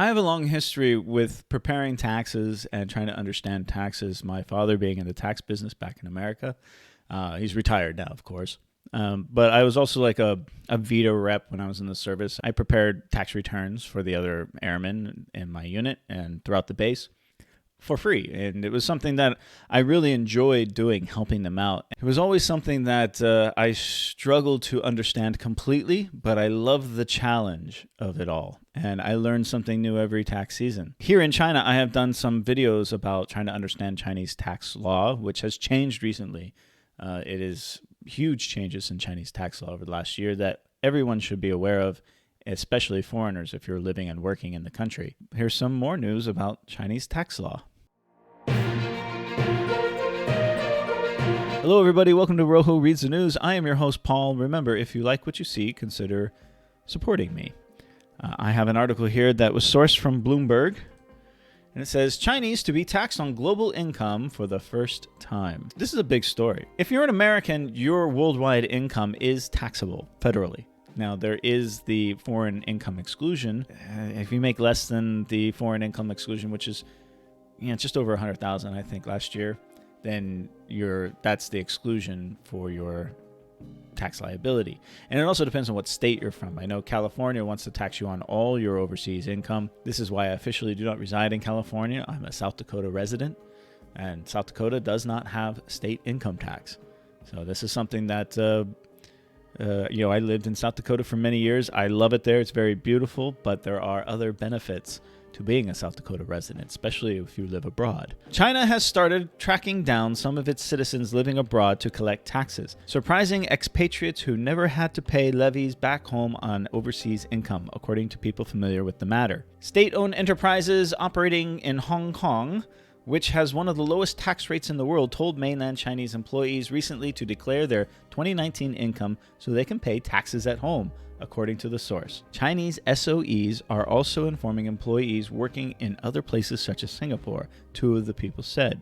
I have a long history with preparing taxes and trying to understand taxes. My father being in the tax business back in America. He's retired now, of course. But I was also like a veto rep when I was in the service. I prepared tax returns for the other airmen in my unit and throughout the base for free. And it was something that I really enjoyed doing, helping them out. It was always something that I struggled to understand completely, but I love the challenge of it all. And I learned something new every tax season. Here in China, I have done some videos about trying to understand Chinese tax law, which has changed recently. It is huge changes in Chinese tax law over the last year that everyone should be aware of, especially foreigners if you're living and working in the country. Here's some more news about Chinese tax law. Hello, everybody. Welcome to Rojo Reads the News. I am your host, Paul. Remember, if you like what you see, consider supporting me. I have an article here that was sourced from Bloomberg, and it says, Chinese to be taxed on global income for the first time. This is a big story. If you're an American, your worldwide income is taxable federally. Now, there is the foreign income exclusion. If you make less than the foreign income exclusion, which is just over 100,000, I think, last year, then that's the exclusion for your tax liability. And it also depends on what state you're from. I know California wants to tax you on all your overseas income. This is why I officially do not reside in California. I'm a South Dakota resident, and South Dakota does not have state income tax. So this is something that I lived in South Dakota for many years. I love it there. It's very beautiful, but there are other benefits to being a South Dakota resident, especially if you live abroad. China has started tracking down some of its citizens living abroad to collect taxes, surprising expatriates who never had to pay levies back home on overseas income, according to people familiar with the matter. State-owned enterprises operating in Hong Kong, which has one of the lowest tax rates in the world, told mainland Chinese employees recently to declare their 2019 income so they can pay taxes at home, according to the source. Chinese SOEs are also informing employees working in other places such as Singapore, two of the people said.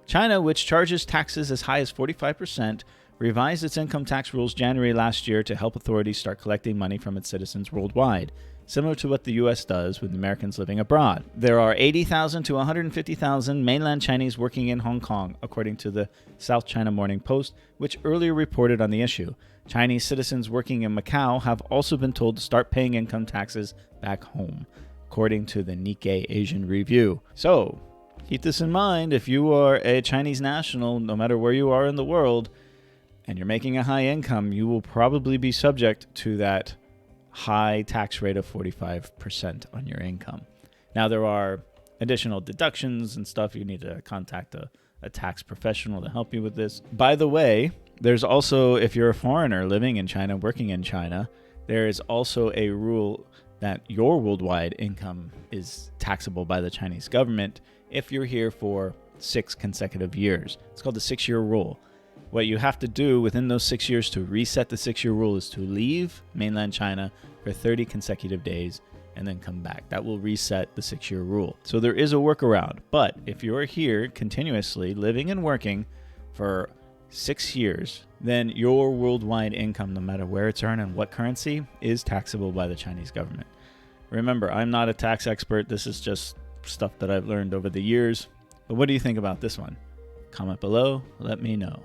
China, which charges taxes as high as 45%, revised its income tax rules January last year to help authorities start collecting money from its citizens worldwide, similar to what the U.S. does with Americans living abroad. There are 80,000 to 150,000 mainland Chinese working in Hong Kong, according to the South China Morning Post, which earlier reported on the issue. Chinese citizens working in Macau have also been told to start paying income taxes back home, according to the Nikkei Asian Review. So, keep this in mind. If you are a Chinese national, no matter where you are in the world, and you're making a high income, you will probably be subject to that high tax rate of 45% on your income. Now, there are additional deductions and stuff. You need to contact a tax professional to help you with this. By the way, there's also, if you're a foreigner living in China, working in China, there is also a rule that your worldwide income is taxable by the Chinese government if you're here for 6 consecutive years. It's called the 6-year rule. What you have to do within those 6 years to reset the 6-year rule is to leave mainland China for 30 consecutive days and then come back. That will reset the 6-year rule. So there is a workaround. But if you're here continuously living and working for 6 years, then your worldwide income, no matter where it's earned and what currency, is taxable by the Chinese government. Remember, I'm not a tax expert. This is just stuff that I've learned over the years. But what do you think about this one? Comment below. Let me know.